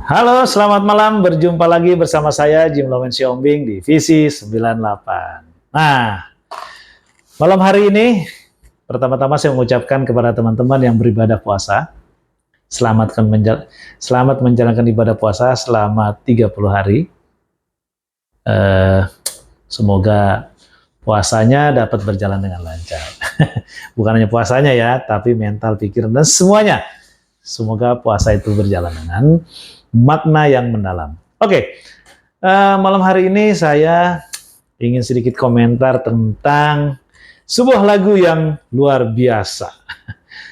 Halo, selamat malam. Berjumpa lagi bersama saya Jim Lowen Siombing di Visi 98. Nah, malam hari ini pertama-tama saya mengucapkan kepada teman-teman yang beribadah puasa, selamat menjalankan ibadah puasa selama 30 hari. Eh, Semoga puasanya dapat berjalan dengan lancar. Bukan hanya puasanya ya, tapi mental, pikiran, dan semuanya. Semoga puasa itu berjalan dengan makna yang mendalam. Oke, malam hari ini saya ingin sedikit komentar tentang sebuah lagu yang luar biasa.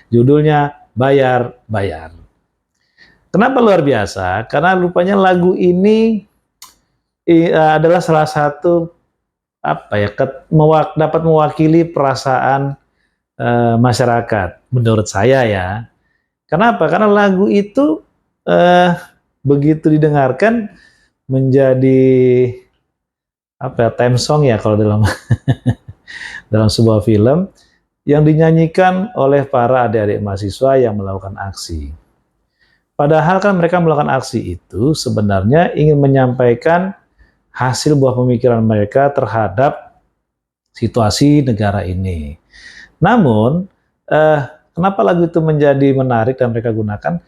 Judulnya Bayar Bayar. Kenapa luar biasa? Karena rupanya lagu ini adalah salah satu dapat mewakili perasaan masyarakat menurut saya ya. Kenapa? Karena lagu itu begitu didengarkan menjadi theme song ya kalau dalam dalam sebuah film yang dinyanyikan oleh para adik-adik mahasiswa yang melakukan aksi. Padahal kan mereka melakukan aksi itu sebenarnya ingin menyampaikan hasil buah pemikiran mereka terhadap situasi negara ini. Namun, kenapa lagu itu menjadi menarik dan mereka gunakan?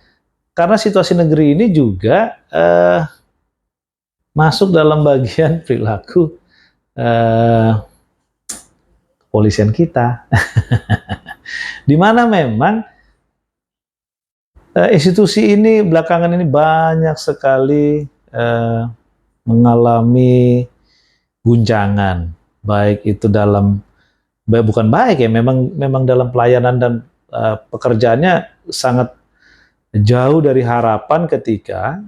Karena situasi negeri ini juga masuk dalam bagian perilaku kepolisian kita. Di mana memang institusi ini belakangan ini banyak sekali mengalami guncangan, baik itu bukan baik ya, memang dalam pelayanan dan pekerjaannya sangat jauh dari harapan ketika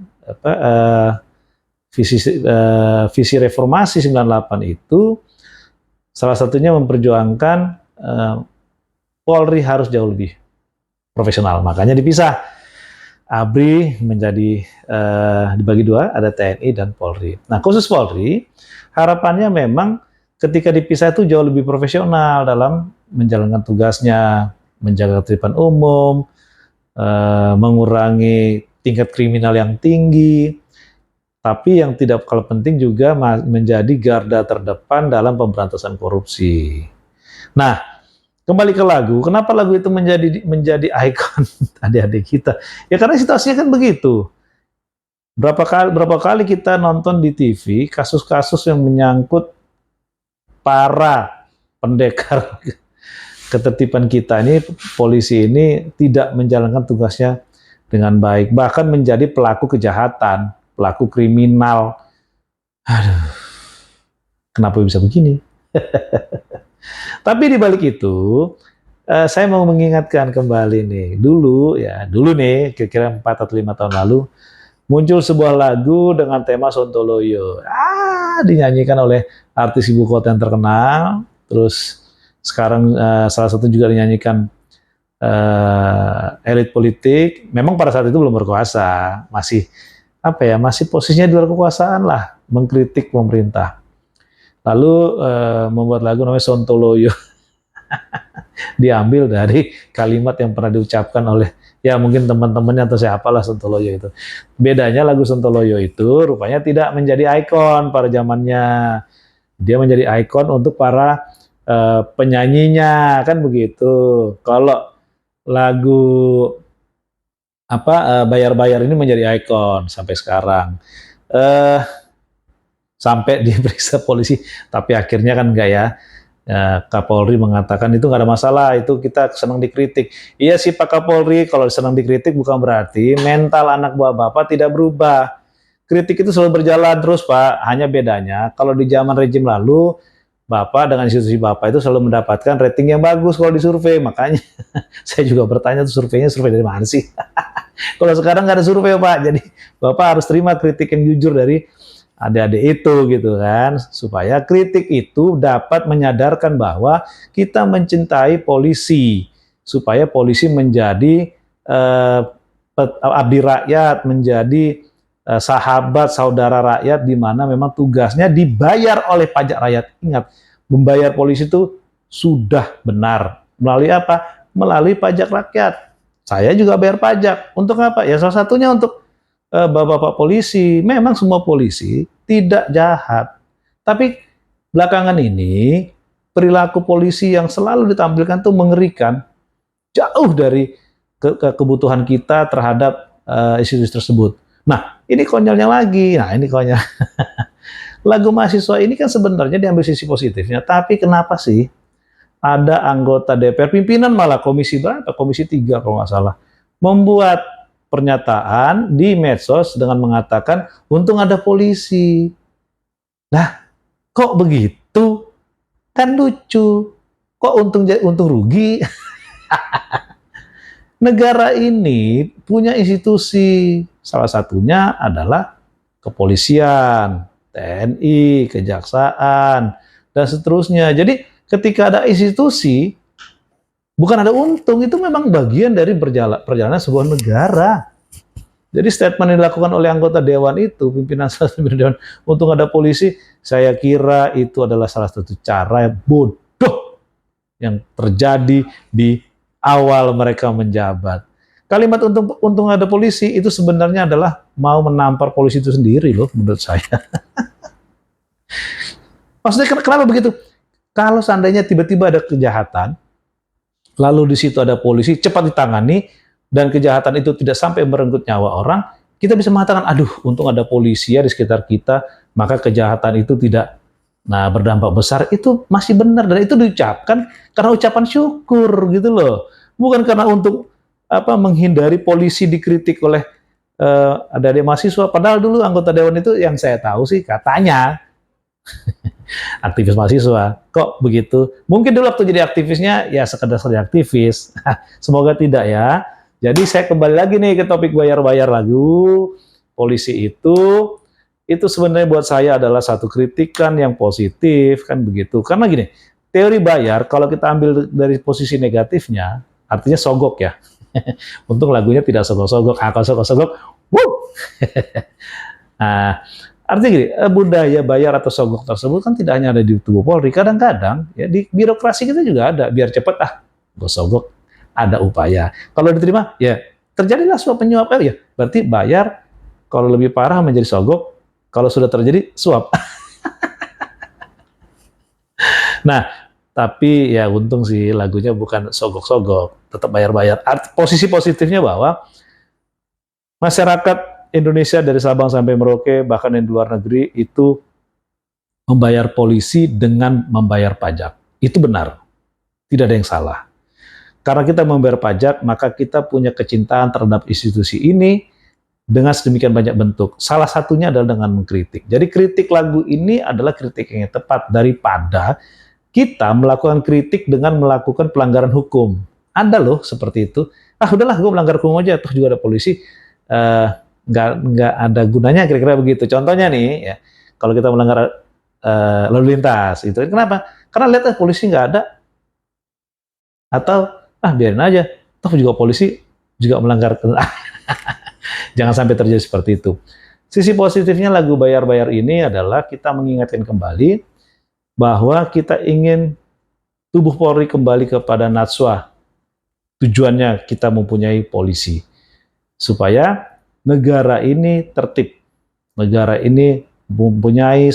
visi reformasi 98 itu salah satunya memperjuangkan Polri harus jauh lebih profesional, makanya dipisah. ABRI menjadi dibagi dua, ada TNI dan Polri. Nah, khusus Polri, harapannya memang ketika dipisah itu jauh lebih profesional dalam menjalankan tugasnya, menjaga ketertiban umum, mengurangi tingkat kriminal yang tinggi, tapi yang tidak kalah penting juga menjadi garda terdepan dalam pemberantasan korupsi. Nah, kembali ke lagu, kenapa lagu itu menjadi ikon adik-adik kita? Ya karena situasinya kan begitu. Berapa kali kita nonton di TV kasus-kasus yang menyangkut para pendekar ketertiban kita ini, polisi ini tidak menjalankan tugasnya dengan baik, bahkan menjadi pelaku kejahatan, pelaku kriminal. Aduh, kenapa bisa begini? Tapi di balik itu, saya mau mengingatkan kembali nih, dulu nih, kira-kira 4 atau 5 tahun lalu, muncul sebuah lagu dengan tema Sontoloyo. Dinyanyikan oleh artis ibu kota yang terkenal, terus sekarang salah satu juga dinyanyikan elit politik. Memang pada saat itu belum berkuasa, masih posisinya di luar kekuasaan lah, mengkritik pemerintah. Lalu membuat lagu namanya Sontoloyo. Diambil dari kalimat yang pernah diucapkan oleh mungkin teman-temannya atau siapalah Sontoloyo itu. Bedanya lagu Sontoloyo itu rupanya tidak menjadi ikon pada zamannya. Dia menjadi ikon untuk para penyanyinya, kan begitu. Kalau lagu Bayar-Bayar ini menjadi ikon sampai sekarang. Sampai diperiksa polisi, tapi akhirnya kan enggak ya. Kapolri mengatakan itu nggak ada masalah, itu kita senang dikritik. Iya sih Pak Kapolri, kalau senang dikritik bukan berarti mental anak buah Bapak tidak berubah. Kritik itu selalu berjalan terus Pak, hanya bedanya kalau di zaman rejim lalu, Bapak dengan institusi Bapak itu selalu mendapatkan rating yang bagus kalau di survei. Makanya saya juga bertanya tuh survei dari mana sih? Kalau sekarang nggak ada survei Pak, jadi Bapak harus terima kritik yang jujur dari adik-adik itu gitu kan, supaya kritik itu dapat menyadarkan bahwa kita mencintai polisi, supaya polisi menjadi abdi rakyat, menjadi sahabat saudara rakyat, di mana memang tugasnya dibayar oleh pajak rakyat. Ingat, membayar polisi itu sudah benar. Melalui apa? Melalui pajak rakyat. Saya juga bayar pajak. Untuk apa? Ya salah satunya untuk Bapak-bapak polisi, memang semua polisi tidak jahat. Tapi belakangan ini perilaku polisi yang selalu ditampilkan tuh mengerikan, jauh dari kebutuhan kita terhadap institusi tersebut. Nah, ini konyolnya lagi. Nah, ini konyol. Lagu mahasiswa ini kan sebenarnya diambil sisi positifnya, tapi kenapa sih ada anggota DPR, pimpinan malah komisi berapa? Komisi 3 kalau nggak salah, membuat pernyataan di medsos dengan mengatakan, untung ada polisi. Nah, kok begitu? Kan lucu. Kok untung rugi? Negara ini punya institusi, salah satunya adalah kepolisian, TNI, kejaksaan, dan seterusnya. Jadi ketika ada institusi, bukan ada untung, itu memang bagian dari perjalanan sebuah negara. Jadi statement yang dilakukan oleh anggota dewan itu, pimpinan dewan, untung ada polisi, saya kira itu adalah salah satu cara yang bodoh yang terjadi di awal mereka menjabat. Kalimat untung ada polisi itu sebenarnya adalah mau menampar polisi itu sendiri loh, menurut saya. Maksudnya kenapa begitu? Kalau seandainya tiba-tiba ada kejahatan, lalu di situ ada polisi, cepat ditangani, dan kejahatan itu tidak sampai merenggut nyawa orang, kita bisa mengatakan, aduh, untung ada polisi ya di sekitar kita, maka kejahatan itu tidak berdampak besar. Itu masih benar, dan itu diucapkan karena ucapan syukur gitu loh. Bukan karena untuk menghindari polisi dikritik oleh adik-adik mahasiswa. Padahal dulu anggota dewan itu yang saya tahu sih katanya aktivis mahasiswa. Kok begitu? Mungkin dulu waktu jadi aktivisnya ya sekedar aktivis. Semoga tidak ya. Jadi saya kembali lagi nih ke topik bayar-bayar lagu. Polisi itu sebenarnya buat saya adalah satu kritikan yang positif, kan begitu. Karena gini, teori bayar kalau kita ambil dari posisi negatifnya, artinya sogok ya. Untung lagunya tidak sogok-sogok, kalau sogok-sogok, wuh. Nah, artinya gini, budaya bayar atau sogok tersebut kan tidak hanya ada di tubuh Polri, kadang-kadang ya di birokrasi kita juga ada, biar cepat gue sogok, ada upaya. Kalau diterima, ya terjadilah suap penyuap, ya berarti bayar, kalau lebih parah menjadi sogok, kalau sudah terjadi suap. Nah, tapi ya untung sih lagunya bukan sogok-sogok, tetap bayar-bayar. Posisi positifnya bahwa masyarakat Indonesia dari Sabang sampai Merauke, bahkan di luar negeri, itu membayar polisi dengan membayar pajak. Itu benar, tidak ada yang salah. Karena kita membayar pajak, maka kita punya kecintaan terhadap institusi ini dengan sedemikian banyak bentuk. Salah satunya adalah dengan mengkritik. Jadi kritik lagu ini adalah kritik yang tepat daripada kita melakukan kritik dengan melakukan pelanggaran hukum. Ada loh seperti itu. Udahlah, gue melanggar hukum aja, toh juga ada polisi. Nggak ada gunanya, kira-kira begitu. Contohnya nih, ya, kalau kita melanggar lalu lintas, itu kenapa? Karena lihat polisi nggak ada, atau biarin aja, toh juga polisi juga melanggar. Jangan sampai terjadi seperti itu. Sisi positifnya lagu bayar-bayar ini adalah kita mengingatkan kembali bahwa kita ingin tubuh Polri kembali kepada natswa. Tujuannya kita mempunyai polisi supaya negara ini tertib, negara ini mempunyai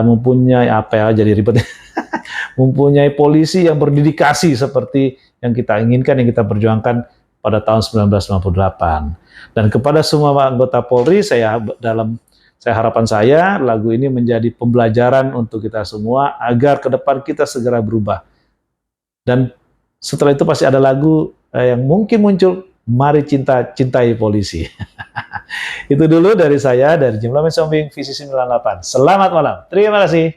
mempunyai jadi ribet, mempunyai polisi yang berdedikasi seperti yang kita inginkan, yang kita perjuangkan pada tahun 1998. Dan kepada semua anggota Polri, harapan saya lagu ini menjadi pembelajaran untuk kita semua agar ke depan kita segera berubah. Dan setelah itu pasti ada lagu yang mungkin muncul, mari cintai polisi. Itu dulu dari saya, dari Jimlamen Sombing, Visi 98. Selamat malam. Terima kasih.